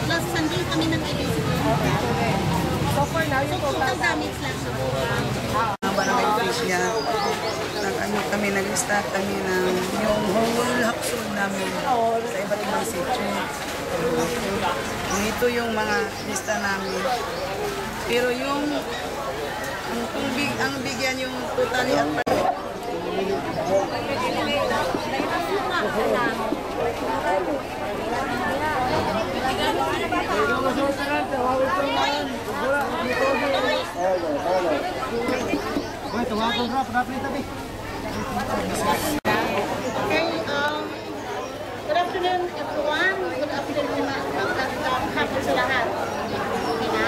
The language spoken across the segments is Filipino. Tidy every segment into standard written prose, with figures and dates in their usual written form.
Last Sunday kami ng ABC. So for now, yung total damage lang. Barangay Official. Nag-ano kami, nag-start kami ng yung whole haksod namin sa iba't ibang sitio. Ito yung mga lista namin. Pero yung ang bigyan yung totally at Okay, good afternoon everyone. Good afternoon hapon sa lahat. Okay na?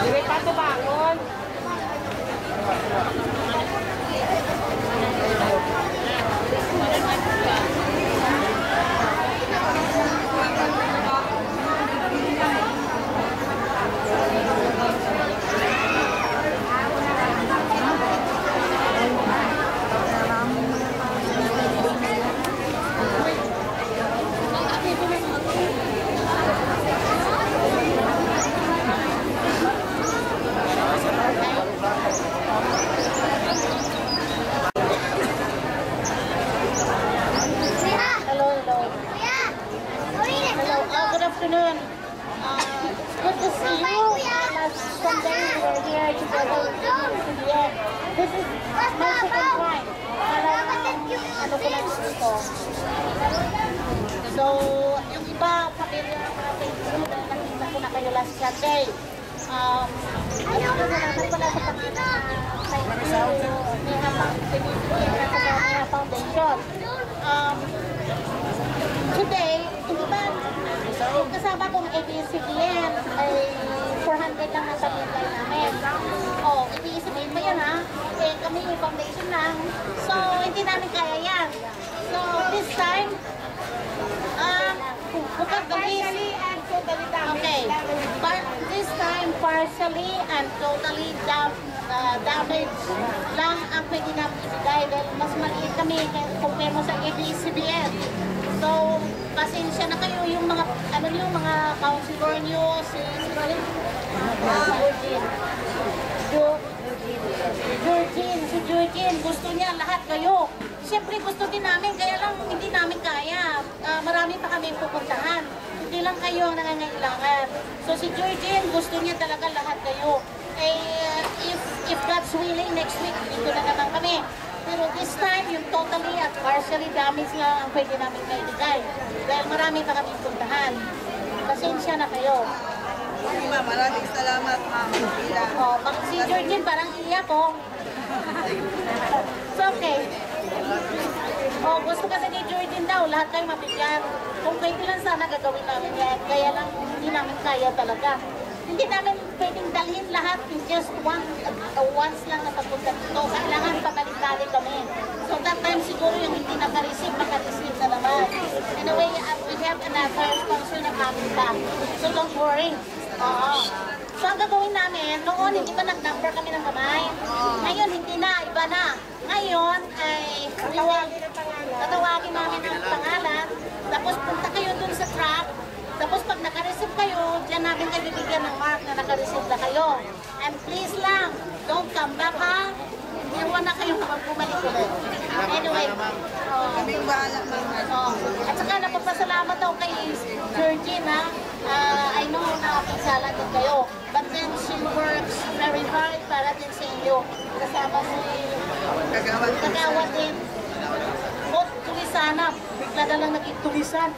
Hindi pa ito bakon. Good afternoon. Good to see you. Last Sunday we were here together with the This is my second time. Ano ko lang gusto. So, yung iba, pamilya natin, nakita ko na kayo last Sunday. Ano na naman pala sa pamilya Neha Foundation. Today, hindi ba yung kasama kong ABS-CBN ay 400 lang ang pamilya namin. Oh, ABS-CBN pa yan ha. Eh, kami yung foundation lang. So, hindi namin kaya yan. So, this time, bukod partially and totally damaged. Okay. But this time, partially and totally damaged lang ang pwede namin ibigay dahil mas maliit kami compare mo sa ABS-CBN. So, pasensya na kayo yung mga, ano yung mga counselor nyo, si Georgine, gusto niya lahat kayo. Siyempre gusto din namin, kaya lang hindi namin kaya. Marami pa kami pupuntahan. Hindi lang kayo ang nangangailangan. So si Georgine, gusto niya talaga lahat kayo. Eh, if God's willing, next week, dito na naman kami. Pero this time, yung totally at partially damage lang ang pwede namin kaibigay. Dahil marami pa kami puntahan. Pasensya na kayo. Maraming salamat, ma'am. Oh, si Georgine parang iyak ko. It's okay. Oh, gusto kasi ni Georgine daw, lahat kayo mabigyan. Kung pwede lang sana gagawin namin yan. Kaya lang, hindi namin kaya talaga. Hindi namin pwedeng dalhin lahat in just once lang na papunta dito. Kailangan pabalik-balik kami. So that time siguro yung hindi naka-receive, maka-receive na naman. Anyway, we have another sponsor na coming back. So don't worry. So ang gagawin namin, noon hindi pa nag-number kami ng kamay. Ngayon hindi na, iba na. Ngayon ay tatawagin namin ang pangalan. Tapos punta kayo dun sa truck. Tapos pag naka-receive kayo, dyan namin kayo bibigyan ng mark na naka-receive na kayo. And please lang, don't come back ha. Iwan na kayong bumalik ulit. Anyway. Kaming bahala, ma'am. At saka napapasalamat daw kay Georgine ha. I know na pinsala din kayo. But then she works very hard para din sa inyo. Kasama si Kagawad din. Tulisana. Bigla na lang naging tulisan.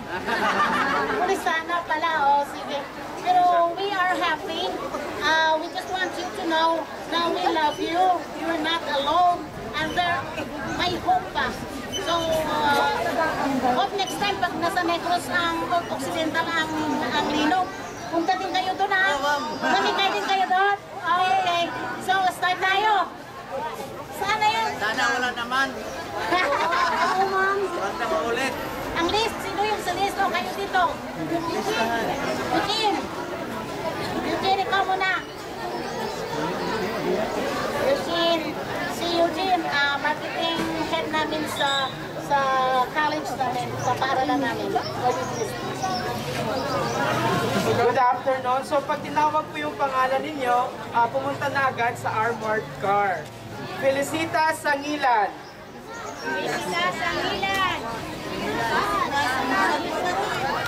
Tulisana pala. Oh, sige. Pero we are happy. We just want you to know na we love you. You're not alone. And there, may hope pa. So, hope next time pag nasa Negros ang Occidental ang Linog, punta din kayo doon ha. Mamigay din kayo doon. Okay. So, start tayo. Sana yun? Sana wala naman. Oo, ma'am. Huwag na maulit. Ang list, sino yung sa list? O, kayo dito. Eugene. Eugene, ikaw muna. Eugene. Si Eugene, marketing namin sa college namin, sa paaralan namin. Good afternoon. So pag tinawag po yung pangalan ninyo, pumunta na agad sa armored car. Felicita Sangilan. Felicita Sangilan.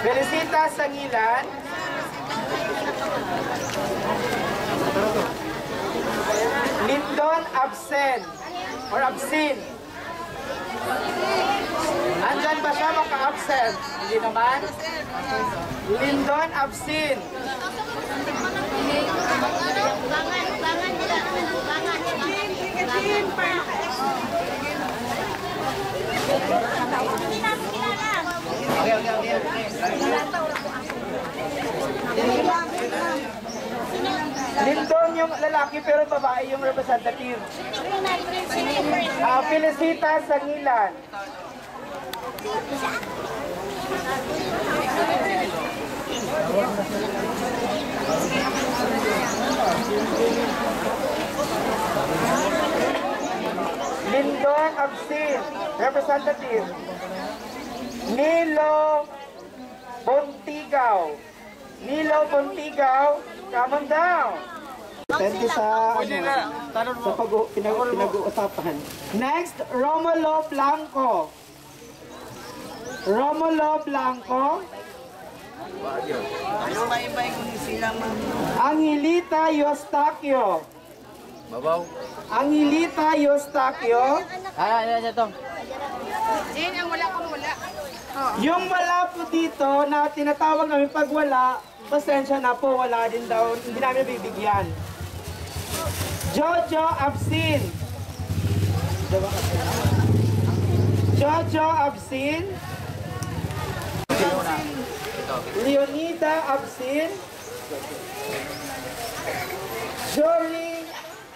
Felicita Sangilan. Lindon Absen or Absin. Andyan ba siya maka-absent? Hindi naman. Lindon Absin. Lindon yung lalaki pero babae yung representative. Felicita Sangilan. Lindon Absin, representative. Nilo Bontigaw. Nilo Bontigaw, come on down. Thank you sa pinag-uusapan. Next, Romulo Blanco. Romulo Blanco. Angelita Eustaquio. Babaw. Angelita Eustaquio. Ito. Jen, ang wala kung wala. Yung wala po dito na tinatawag namin pag wala, pasensya na po, wala din daw, hindi namin bibigyan. Jojo Absin. Jojo Absin. Leonida Absin. Jory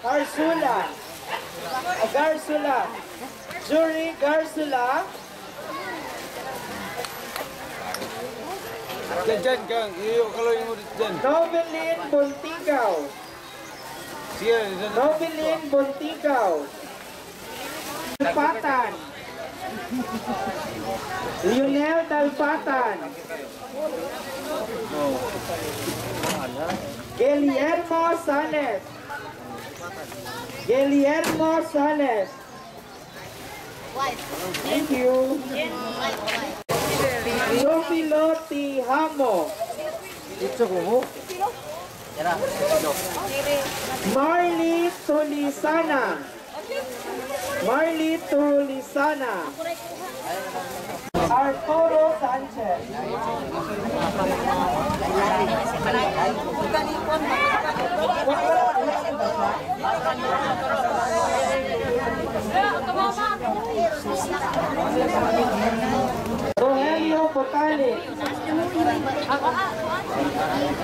Garsula. Garsula. Jory Garsula. Diyan kang, kalau yung murid dyan. Novelin Bontigaw. Sige, Novelin Bontigaw. Dalpatan. Lionel Dalpatan. Guillermo Sales. Guillermo Sales. Thank you. Sofilo Tihamo. ito ko mo. Marley Tulisana. Marley Tulisana. Arturo Sanchez. Rogelio Botalik.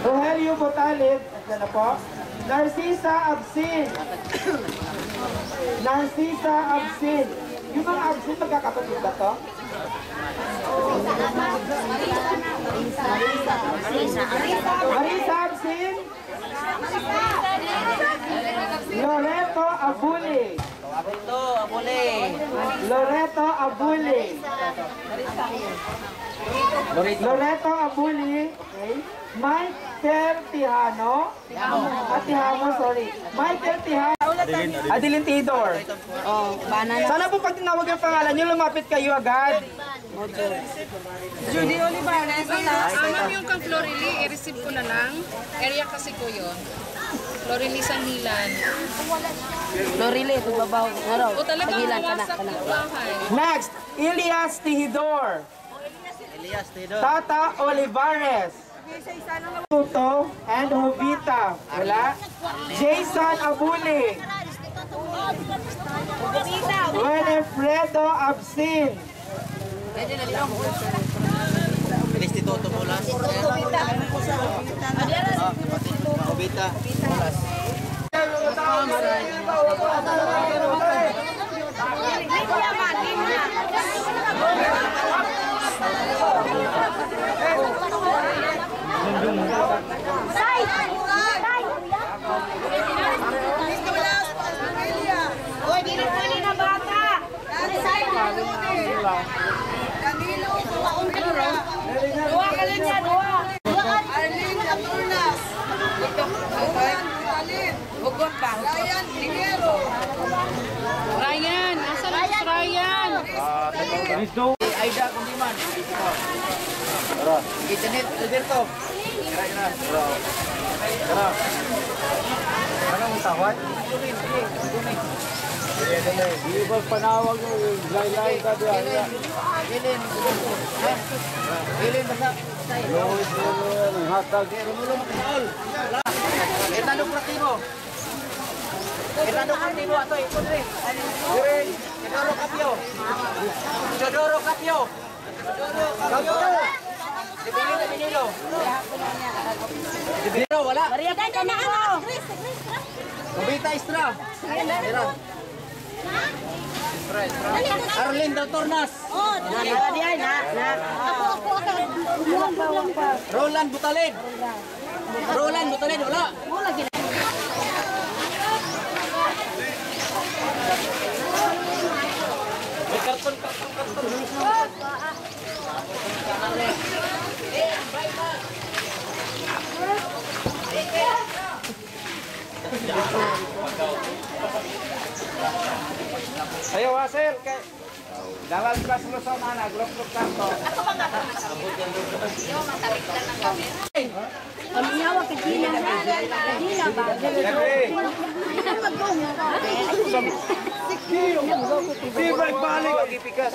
Rogelio Botalik. Yan na po. Narcisa Absin. Narcisa Absin. Yung mga Absin, magkakapatid ba to? Marisa Absin. Loreto Abuli. Loreto Abuli. Loreto Abuli. Okay. Michael Tihano. Tihamo, sorry. Michael Tihano. Adeline Tidor. Sana po pag tinawag yung pangalan nyo, lumapit kayo agad. Judy Olivares. Ma'am, yung kang Florili, i-receive ko na lang. Area kasi ko yun. Florili Sangilan. Florili, babaw. O talagang Sangilan, wasak yung bahay. Next, Elias Tihidor. Tata Olivares. Tuto and Jovita. Wala. Jason Abuli. Winifredo Absin. Instituto Mulas. Obita. Mulas. Aida Kundiman. Tara. Janet Alberto. Tara. Anong tawad? Di ba panawag yung laylay ka diyan? Helen. Helen basta. Lois hatag. Romulo Macaol. Hernando Prativo. Hernando Prativo ato ito rin. Teodoro Capio. Teodoro Capio. Dibili na Manilo. Dibili wala. Kobita Istra. Arlene Tornas. Oh, diyan na. Ako. Roland Butalid. Wala. Wala gina. Ayo Wasir, kay Dawal plus Luzon ana, grup-grup kanto. Pamiyawa ka Gina ba? Di balik-balik ang ipikas.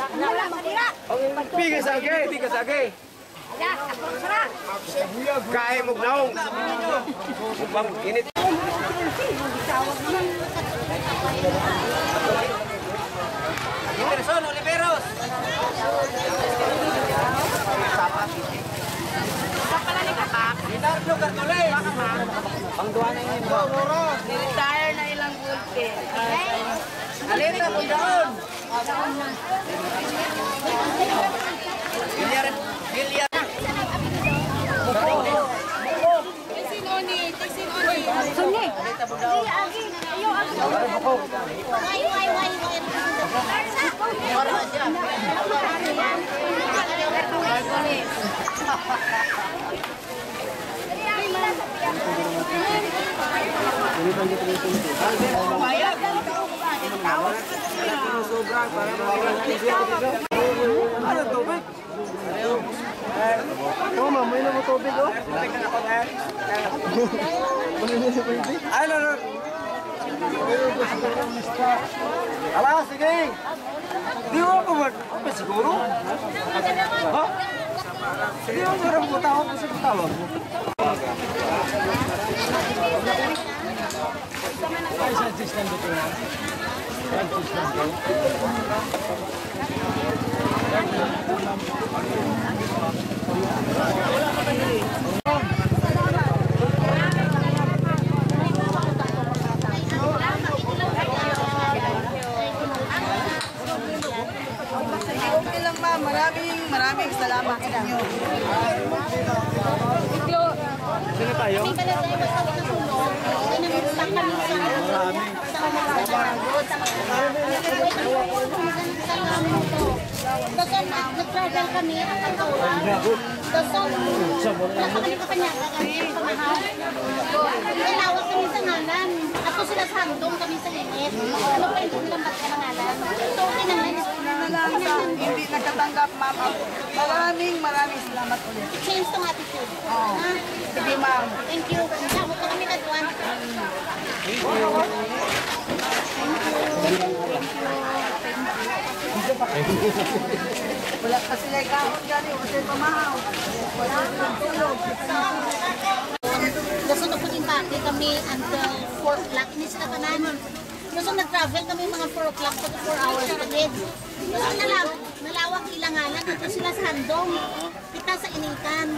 Pigas age. Kaya mo gnaong. Upang init. Person Oliveros. Leonardo Cartole. Pangduan na yun. Retire na ilang gulpe. Aleta Bundaon. Biliar. Sunni. Aleta Bundaon. Ano tubig? Oh, mamoy na mo tubig oh. Ay, no. Ala, sige. Di mo ako ba siguro? Ha? Di mo siguro mo tawag ko sa tawag mo. Okay lang ma'am, maraming salamat sa inyo. Sino tayo? Nag-travel kami ang pagkawan. Wala kami kapanyaga kami ang pamahal. Nalawag kami sa ngalan. Ako sila sa handong kami sa init. Ano pa yung lambat ka ngalan? So, okay naman. Hindi nakatanggap ma'am. Maraming salamat ulit. Change tong attitude. Ha? Sige ma'am. Thank you. Nalawag ko kami na duwan. Wala kasi like kahon gani kasi pamahaw. Wala nang tulog. Gusto na po yung party kami until 4 o'clock. Hindi sila kanan. Gusto nag-travel kami mga 4 o'clock to 4 hours agad. Gusto nalawak ilangalan. Ito sila sa handong. Kita sa initan.